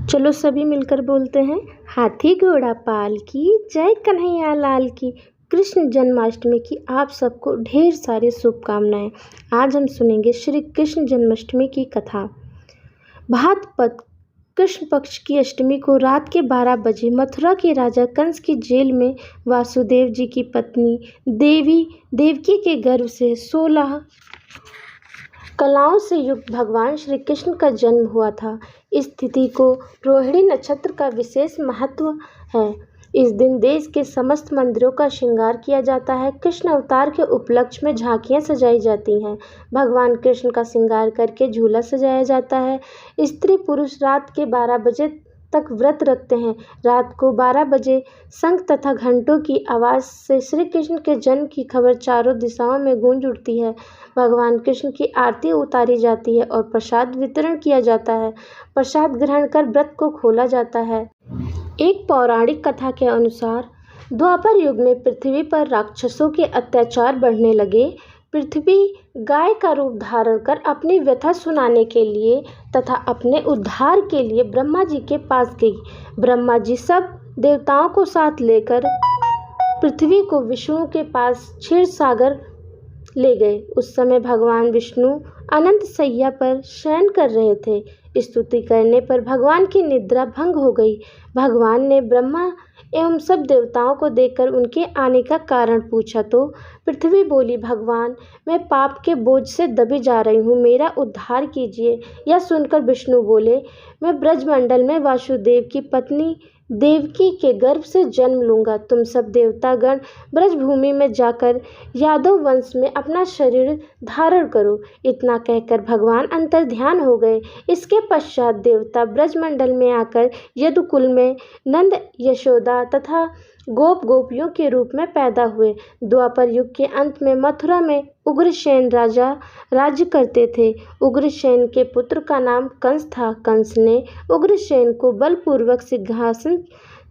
चलो सभी मिलकर बोलते हैं, हाथी घोड़ा पाल की जय कन्हैया लाल की। कृष्ण जन्माष्टमी की आप सबको ढेर सारी शुभकामनाएं। आज हम सुनेंगे श्री कृष्ण जन्माष्टमी की कथा। भाद्रपद कृष्ण पक्ष की अष्टमी को रात के 12 बजे मथुरा के राजा कंस की जेल में वासुदेव जी की पत्नी देवकी के गर्भ से 16 कलाओं से युक्त भगवान श्री कृष्ण का जन्म हुआ था। इस तिथि को रोहिणी नक्षत्र का विशेष महत्व है। इस दिन देश के समस्त मंदिरों का श्रृंगार किया जाता है। कृष्ण अवतार के उपलक्ष्य में झांकियां सजाई जाती हैं। भगवान कृष्ण का श्रृंगार करके झूला सजाया जाता है। स्त्री पुरुष रात के 12 बजे तक व्रत रखते हैं। रात को 12 बजे शंख तथा घंटों की आवाज़ से श्री कृष्ण के जन्म की खबर चारों दिशाओं में गूंज उठती है। भगवान कृष्ण की आरती उतारी जाती है और प्रसाद वितरण किया जाता है। प्रसाद ग्रहण कर व्रत को खोला जाता है। एक पौराणिक कथा के अनुसार द्वापर युग में पृथ्वी पर राक्षसों के अत्याचार बढ़ने लगे। पृथ्वी गाय का रूप धारण कर अपनी व्यथा सुनाने के लिए तथा अपने उद्धार के लिए ब्रह्मा जी के पास गई। ब्रह्मा जी सब देवताओं को साथ लेकर पृथ्वी को विष्णु के पास क्षीर सागर ले गए। उस समय भगवान विष्णु अनंत शैया पर शयन कर रहे थे। स्तुति करने पर भगवान की निद्रा भंग हो गई। भगवान ने ब्रह्मा एवं सब देवताओं को देखकर उनके आने का कारण पूछा तो पृथ्वी बोली, भगवान मैं पाप के बोझ से दबी जा रही हूँ, मेरा उद्धार कीजिए। यह सुनकर विष्णु बोले, मैं ब्रजमंडल में वासुदेव की पत्नी देवकी के गर्भ से जन्म लूँगा। तुम सब देवतागण ब्रजभूमि में जाकर यादव वंश में अपना शरीर धारण करो। इतना कहकर भगवान अंतर्ध्यान हो गए। इसके पश्चात देवता ब्रजमंडल में आकर यदुकुल में नंद, यशोदा तथा गोप गोपियों के रूप में पैदा हुए। द्वापर युग के अंत में मथुरा में उग्रसेन राजा राज्य करते थे। उग्रसेन के पुत्र का नाम कंस था। कंस ने उग्रसेन को बलपूर्वक सिंहासन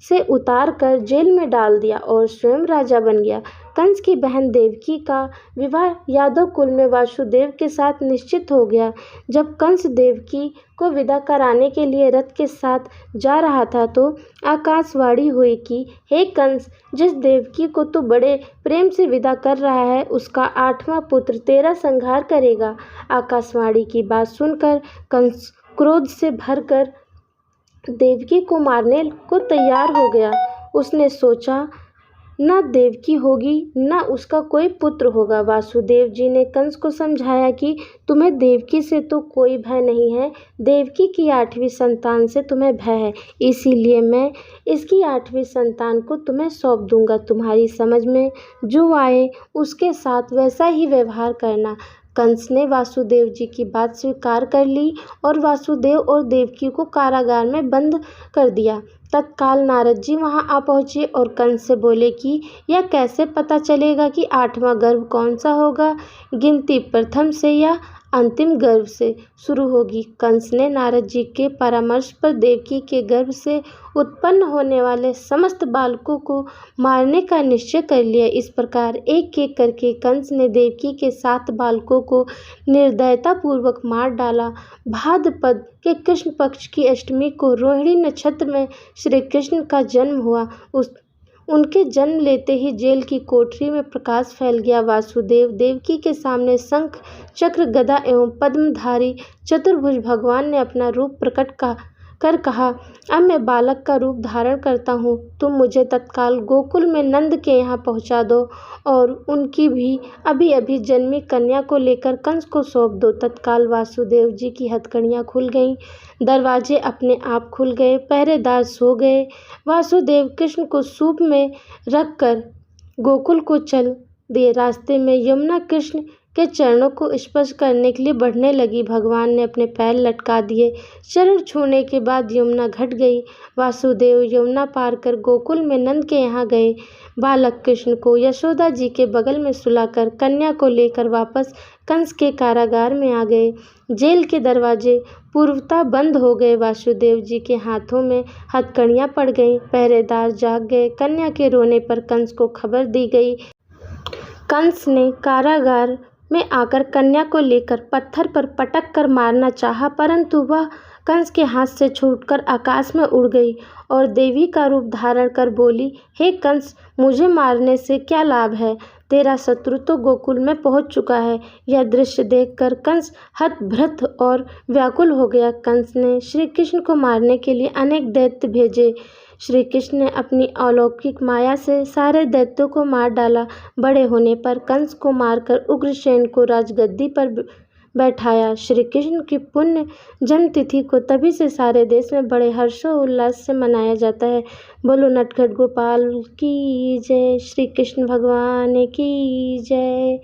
से उतार कर जेल में डाल दिया और स्वयं राजा बन गया। कंस की बहन देवकी का विवाह यादव कुल में वासुदेव के साथ निश्चित हो गया। जब कंस देवकी को विदा कराने के लिए रथ के साथ जा रहा था तो आकाशवाणी हुई कि हे कंस, जिस देवकी को तू बड़े प्रेम से विदा कर रहा है उसका 8वां पुत्र तेरा संहार करेगा। आकाशवाणी की बात सुनकर कंस क्रोध से भरकर देवकी को मारने को तैयार हो गया। उसने सोचा, न देवकी होगी न उसका कोई पुत्र होगा। वासुदेव जी ने कंस को समझाया कि तुम्हें देवकी से तो कोई भय नहीं है, देवकी की 8वीं संतान से तुम्हें भय है, इसीलिए मैं इसकी 8वीं संतान को तुम्हें सौंप दूंगा। तुम्हारी समझ में जो आए उसके साथ वैसा ही व्यवहार करना। कंस ने वासुदेव जी की बात स्वीकार कर ली और वासुदेव और देवकी को कारागार में बंद कर दिया। तत्काल नारद जी वहां आ पहुंचे और कंस से बोले कि यह कैसे पता चलेगा कि 8वां गर्भ कौन सा होगा? गिनती प्रथम से या अंतिम गर्भ से शुरू होगी। कंस ने नारद जी के परामर्श पर देवकी के गर्भ से उत्पन्न होने वाले समस्त बालकों को मारने का निश्चय कर लिया। इस प्रकार एक एक करके कंस ने देवकी के 7 बालकों को निर्दयतापूर्वक मार डाला। भाद्रपद के कृष्ण पक्ष की अष्टमी को रोहिणी नक्षत्र में श्री कृष्ण का जन्म हुआ। उनके जन्म लेते ही जेल की कोठरी में प्रकाश फैल गया। वासुदेव देवकी के सामने शंख, चक्र, गदा एवं पद्मधारी चतुर्भुज भगवान ने अपना रूप प्रकट कर कहा, अब मैं बालक का रूप धारण करता हूँ। तुम मुझे तत्काल गोकुल में नंद के यहाँ पहुँचा दो और उनकी भी अभी अभी जन्मी कन्या को लेकर कंस को सौंप दो। तत्काल वासुदेव जी की हथकड़ियाँ खुल गईं, दरवाजे अपने आप खुल गए, पहरेदार सो गए। वासुदेव कृष्ण को सूप में रखकर गोकुल को चल दिए। रास्ते में यमुना कृष्ण के चरणों को स्पर्श करने के लिए बढ़ने लगी। भगवान ने अपने पैर लटका दिए। चरण छूने के बाद यमुना घट गई। वासुदेव यमुना पार कर गोकुल में नंद के यहाँ गए। बालक कृष्ण को यशोदा जी के बगल में सुलाकर कन्या को लेकर वापस कंस के कारागार में आ गए। जेल के दरवाजे पूर्वतः बंद हो गए। वासुदेव जी के हाथों में हथकड़ियाँ पड़ गईं। पहरेदार जाग गए। कन्या के रोने पर कंस को खबर दी गई। कंस ने कारागार में आकर कन्या को लेकर पत्थर पर पटक कर मारना चाहा, परंतु वह कंस के हाथ से छूटकर आकाश में उड़ गई और देवी का रूप धारण कर बोली, हे कंस, मुझे मारने से क्या लाभ है? तेरा शत्रु तो गोकुल में पहुंच चुका है। यह दृश्य देखकर कंस हतभृत और व्याकुल हो गया। कंस ने श्री कृष्ण को मारने के लिए अनेक दैत्य भेजे। श्री कृष्ण ने अपनी अलौकिक माया से सारे दैत्यों को मार डाला। बड़े होने पर कंस को मारकर उग्रसेन को राजगद्दी पर बैठाया। श्री कृष्ण की पुण्य जन्म तिथि को तभी से सारे देश में बड़े हर्षोल्लास से मनाया जाता है। बोलो नटखट गोपाल की जय, श्री कृष्ण भगवान की जय।